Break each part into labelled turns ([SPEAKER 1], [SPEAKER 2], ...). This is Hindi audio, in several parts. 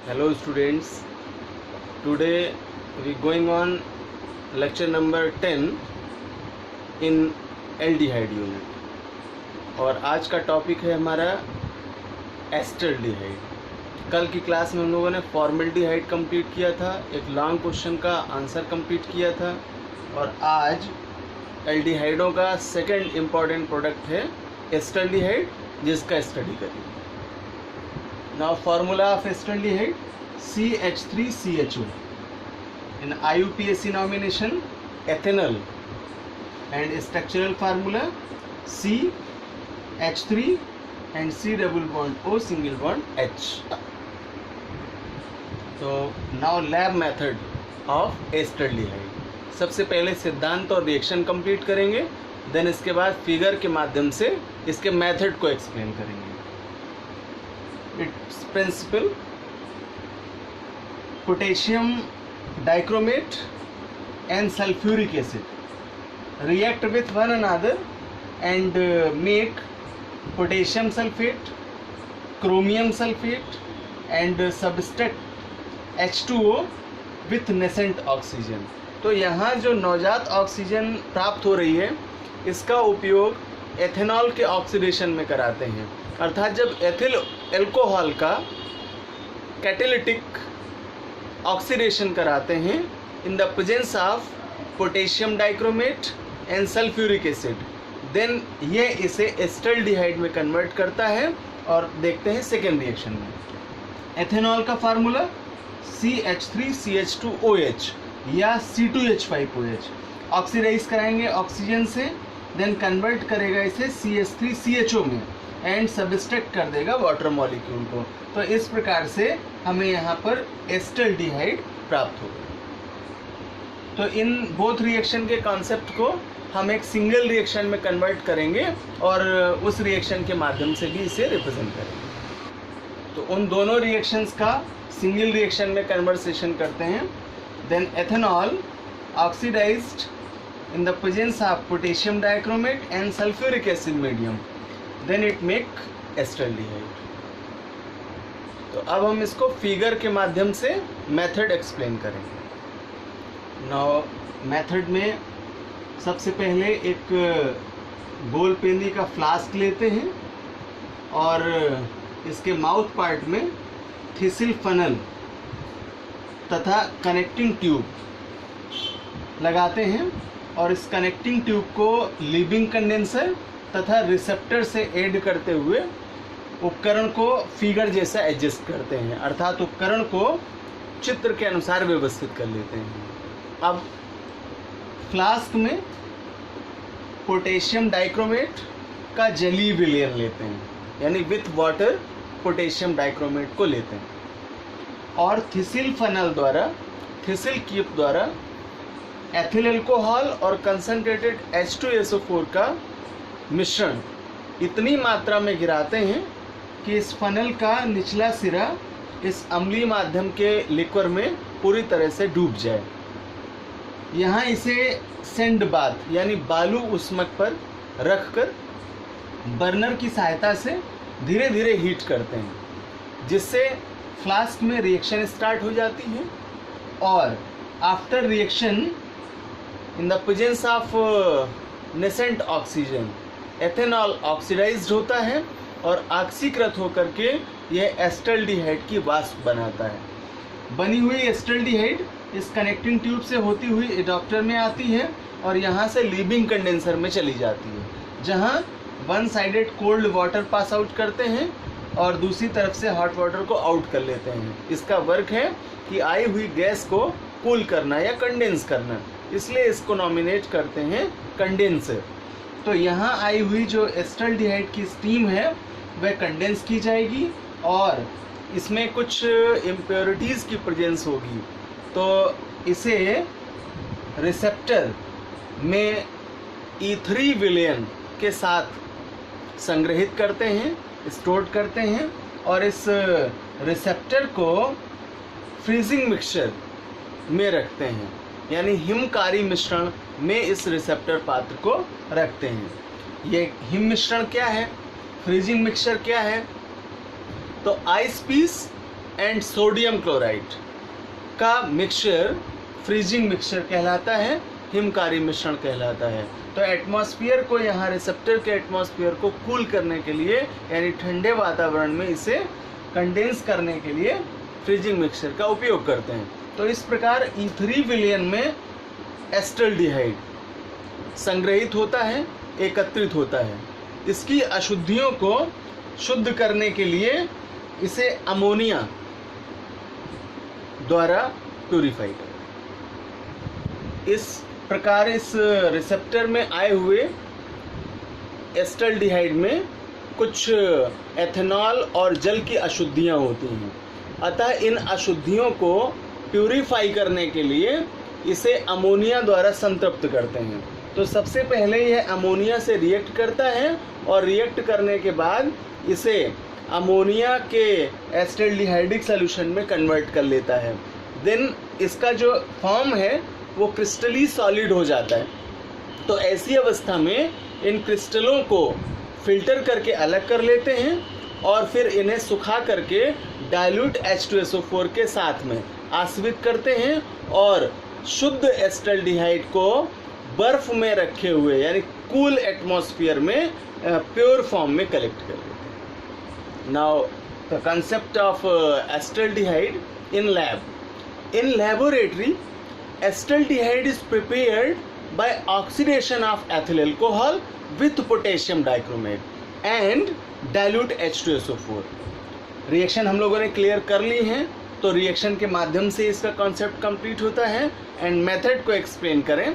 [SPEAKER 1] Hello students, today we going on lecture number 10 in aldehyde unit और आज का टॉपिक है हमारा एस्टल्डिहाइड। कल की क्लास में हम लोगों ने फॉर्मल्डिहाइड कंप्लीट किया था, एक लॉन्ग क्वेश्चन का आंसर कंप्लीट किया था और आज एल्डिहाइडों का सेकंड इम्पॉर्टेंट प्रोडक्ट है एस्टल्डिहाइड, जिसका स्टडी करेंगे। Now formula of acetaldehyde CH3CHO in IUPAC nomination ethanol and structural formula CH3 and C double bond O single bond H. So now lab method of acetaldehyde. सबसे पहले सिद्धांत और रिएक्शन कंप्लीट करेंगे, देन इसके बाद फिगर के माध्यम से इसके मेथड को एक्सप्लेन करेंगे। Its principle: potassium dichromate and sulfuric acid react with one another and make potassium sulfate, chromium sulfate and subtract H2O with nascent oxygen। तो यहाँ जो नवजात ऑक्सीजन प्राप्त हो रही है, इसका उपयोग एथेनॉल के ऑक्सीडेशन में कराते हैं। अर्थात जब एथिल एल्कोहल का कैटेलिटिक ऑक्सीडेशन कराते हैं in the presence of potassium dichromate and sulphuric acid, then ये इसे एस्टल्डिहाइड में कन्वर्ट करता है। और देखते हैं सेकेंड रिएक्शन में। एथेनॉल का फार्मूला CH3CH2OH या C2H5OH ऑक्सीडाइज कराएंगे ऑक्सीजन से, देन कन्वर्ट करेगा इसे CH3CHO में एंड सब्सट्रैक्ट कर देगा वाटर मॉलिक्यूल को। तो इस प्रकार से हमें यहाँ पर एस्टल्डिहाइड प्राप्त होगा। तो इन बोथ रिएक्शन के कॉन्सेप्ट को हम एक सिंगल रिएक्शन में कन्वर्ट करेंगे और उस रिएक्शन के माध्यम से भी इसे रिप्रेजेंट करेंगे। तो उन दोनों रिएक्शंस का सिंगल रिएक्शन में कन्वर्सेशन करते हैं। Then ethanol oxidised in the presence of potassium dichromate and sulfuric acid medium, then it make acetaldehyde। तो अब हम इसको फिगर के माध्यम से मेथड एक्सप्लेन करेंगे। नाउ मेथड में सबसे पहले एक गोल पेंदी का फ्लास्क लेते हैं और इसके माउथ पार्ट में थिसिल फनल तथा कनेक्टिंग ट्यूब लगाते हैं और इस कनेक्टिंग ट्यूब को लीविंग कंडेंसर तथा रिसेप्टर से ऐड करते हुए उपकरण को फिगर जैसा एडजस्ट करते हैं, अर्थात उपकरण को चित्र के अनुसार व्यवस्थित कर लेते हैं। अब फ्लास्क में पोटेशियम डाइक्रोमेट का जलीय विलयन लेते हैं, यानी विथ वाटर पोटेशियम डाइक्रोमेट को लेते हैं और थिसिल फनल द्वारा, थिसिल कीप द्वारा एथिल अल्कोहल और कंसनट्रेटेड H2SO4 का मिश्रण इतनी मात्रा में गिराते हैं कि इस फनल का निचला सिरा इस अम्लीय माध्यम के लिक्वर में पूरी तरह से डूब जाए। यहाँ इसे सैंड बाथ यानी बालू उस्मक पर रखकर बर्नर की सहायता से धीरे धीरे हीट करते हैं, जिससे फ्लास्क में रिएक्शन स्टार्ट हो जाती है और after reaction in the presence of nascent oxygen ethanol oxidised होता है और ऑक्सीकृत होकर के यह एस्टल्डिहाइड की वाष्प बनाता है। बनी हुई एस्टल्डिहाइड इस कनेक्टिंग ट्यूब से होती हुई एडॉप्टर में आती है और यहाँ से लीविंग कंडेंसर में चली जाती है, जहाँ one sided cold water pass out करते हैं और दूसरी तरफ से हॉट वाटर को आउट कर लेते हैं। इसका वर्क है कि आई हुई गैस को कूल करना या कंडेंस करना, इसलिए इसको नॉमिनेट करते हैं कंडेंसर। तो यहाँ आई हुई जो एस्टल्डिहाइड की स्टीम है वह कंडेंस की जाएगी और इसमें कुछ इम्प्योरिटीज़ की प्रेजेंस होगी, तो इसे रिसेप्टर में E3 विलयन के साथ संग्रहित करते हैं, स्टोर करते हैं और इस रिसेप्टर को फ्रीजिंग मिक्सचर में रखते हैं, यानी हिमकारी मिश्रण में इस रिसेप्टर पात्र को रखते हैं। ये हिम मिश्रण क्या है, फ्रीजिंग मिक्सचर क्या है? तो ice piece and sodium chloride का मिक्सचर फ्रीजिंग मिक्सचर कहलाता है, हिमकारी मिश्रण कहलाता है। तो एटमॉस्फेयर को, यहाँ रिसेप्टर के एटमॉस्फेयर को कूल करने के लिए यानी ठंडे वातावरण में इसे कंडेंस करने के लिए फ्रीजिंग मिक्सचर का उपयोग करते हैं। तो इस प्रकार E3 विलयन में एस्टल्डिहाइड संग्रहित होता है, एकत्रित होता है। इसकी अशुद्धियों को शुद्ध करने के लिए इसे अमोनिया द्वारा प्यूरिफाई करें। इस प्रकार इस रिसेप्टर में आए हुए एस्टल्डिहाइड में कुछ एथेनॉल और जल की अशुद्धियां होती हैं, अतः इन अशुद्धियों को प्यूरिफाई करने के लिए इसे अमोनिया द्वारा संतृप्त करते हैं। तो सबसे पहले यह अमोनिया से रिएक्ट करता है और रिएक्ट करने के बाद इसे अमोनिया के एस्टल्डिहाइडिक सॉल्यूशन में कन्वर्ट कर लेता है। देन इसका जो फॉर्म है वो क्रिस्टली सॉलिड हो जाता है। तो ऐसी अवस्था में इन क्रिस्टलों को फिल्टर करके अलग कर लेते हैं और फिर इन्हें सुखा करके डाइल्यूट H2SO4 के साथ में आश्रित करते हैं और शुद्ध एस्टल्डिहाइड को बर्फ में रखे हुए यानी कूल एटमॉस्फेयर में प्योर फॉर्म में कलेक्ट कर लेते हैं। Now the concept of acetaldehyde in lab. In laboratory acetaldehyde is prepared by oxidation of ethyl alcohol with potassium dichromate and dilute H2SO4। Reaction हम लोगों ने क्लियर कर ली हैं, तो रिएक्शन के माध्यम से इसका कॉन्सेप्ट कंप्लीट होता है। एंड मेथड को एक्सप्लेन करें।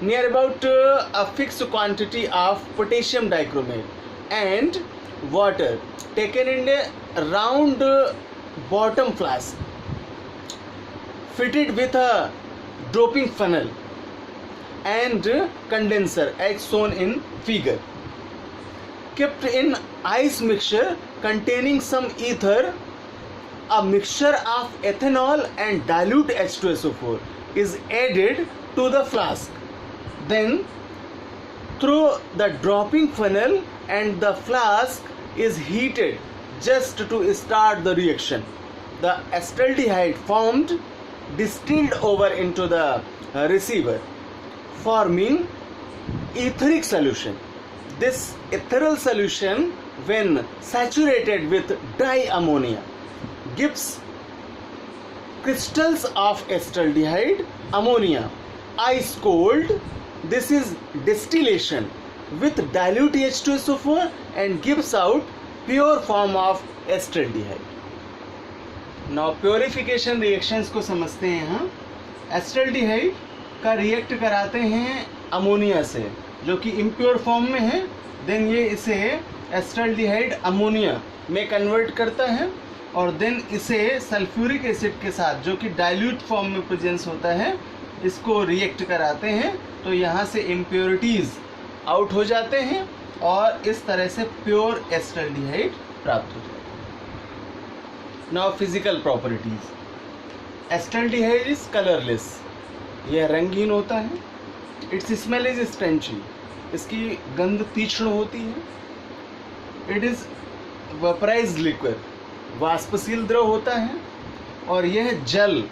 [SPEAKER 1] Near about a fix quantity of potassium dichromate and water taken in A round bottom flask fitted with a doping funnel and condenser as shown in figure, kept in ice mixture containing some ether, a mixture of ethanol and dilute H2SO4 is added to the flask. Then through the dropping funnel and the flask is heated just to start the reaction. The acetaldehyde formed distilled over into the receiver, forming etheric solution. This ethereal solution, when saturated with diammonia, gives crystals of acetaldehyde ammonia ice cold. This is distillation with dilute H2SO4 and gives out pure form of acetaldehyde. Now purification reactions को समझते हैं हम। एस्टल्डिहाइड का रिएक्ट कराते हैं अमोनिया से जो कि इम्प्योर फॉर्म में है। देन ये इसे एस्टल्डिहाइड अमोनिया में कन्वर्ट करता है और देन इसे सल्फ्यूरिक एसिड के साथ जो कि डाइल्यूट फॉर्म में प्रेजेंस होता है इसको रिएक्ट कराते हैं। तो यहाँ से इम्प्योरिटीज़ आउट हो जाते हैं और इस तरह से प्योर एस्टल्डिहाइड प्राप्त हो जाता है। Now physical properties. Acetaldehyde is colourless, यह रंगहीन होता है। इट्स स्मेल इज स्ट्रेंची, इसकी गंध तीक्ष्ण होती है। इट इज वेपराइज्ड लिक्विड, वाष्पशील द्रव होता है और यह जल,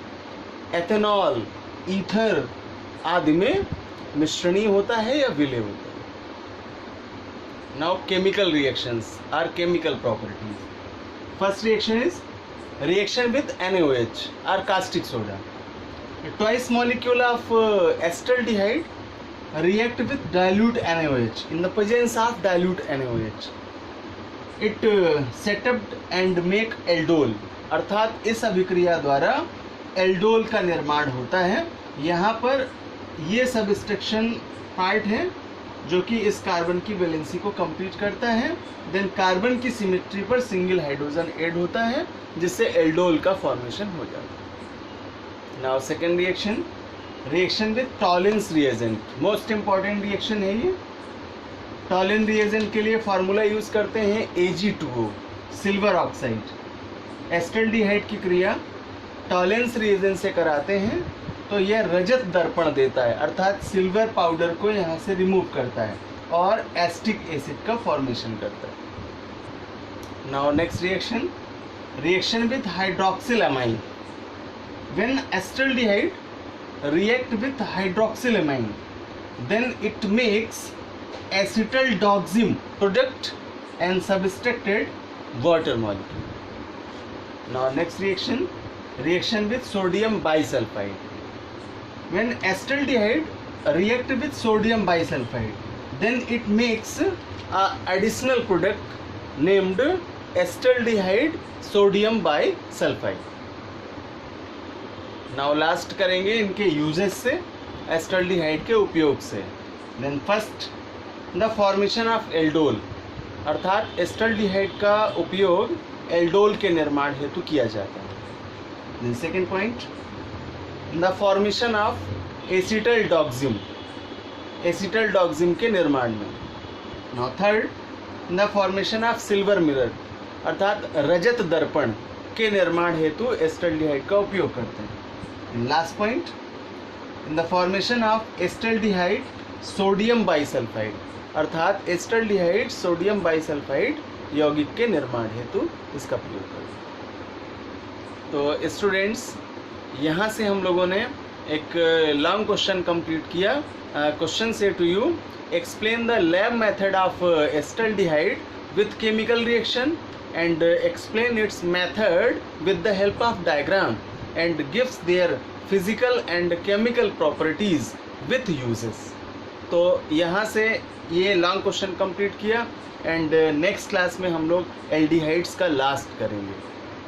[SPEAKER 1] एथेनॉल, ईथर आदि में मिश्रणीय होता है या विलय होता है। Now chemical reactions are chemical properties. First reaction is reaction with NaOH or caustic soda. Twice molecule of acetaldehyde react with dilute NaOH in the presence of dilute NaOH. It set up and make aldol, अर्थात इस अभिक्रिया द्वारा एल्डोल का निर्माण होता है। यहाँ पर ये सबस्ट्रक्शन पार्ट है जो कि इस कार्बन की वैलेंसी को कंप्लीट करता है। देन कार्बन की सिमेट्री पर सिंगल हाइड्रोजन ऐड होता है जिससे एल्डोल का फॉर्मेशन हो जाता है। Now second reaction, reaction with Tollens reagent. Most important reaction है ये। टॉलेंस रिएजेंट के लिए फार्मूला यूज करते हैं Ag2O, सिल्वर ऑक्साइड। एस्टल्डिहाइड की क्रिया टॉलेंस रिएजेंट से कराते हैं तो यह रजत दर्पण देता है, अर्थात सिल्वर पाउडर को यहाँ से रिमूव करता है और एसिटिक एसिड का फॉर्मेशन करता है। Now next reaction, reaction with hydroxylamine. When acetaldehyde react with hydroxylamine, then it makes acetaldoxim product and subtracted water molecule. Now next reaction with sodium bisulfide. When acetaldehyde react with sodium bisulfide, then it makes a additional product named acetaldehyde sodium bisulfide. Now last करेंगे इनके यूजेस से, एस्टल्डिहाइड के उपयोग से. Then first, the formation of aldol, अर्थात एस्टल्डिहाइड का उपयोग एल्डोल के निर्माण हेतु किया जाता है. Then second point, the formation of acetaldoxime, acetaldoxime के निर्माण में. Now third, the formation of silver mirror, अर्थात रजत दर्पण के निर्माण हेतु एस्टल्डिहाइड का उपयोग करते हैं. Last point, in the formation of acetaldehyde sodium bisulphide, अर्थात एस्टल्डिहाइड सोडियम बाइसल्फाइड यौगिक के निर्माण हेतु इसका प्रयोग करते हैं. तो स्टूडेंट्स, यहाँ से हम लोगों ने एक लॉन्ग क्वेश्चन कंप्लीट किया. क्वेश्चन से to you, explain the lab method of acetaldehyde with chemical reaction and explain its method with the help of diagram and gives their physical and chemical properties with uses. तो यहाँ से ये लॉन्ग क्वेश्चन कंप्लीट किया एंड नेक्स्ट क्लास में हम लोग एल्डिहाइड्स का लास्ट करेंगे.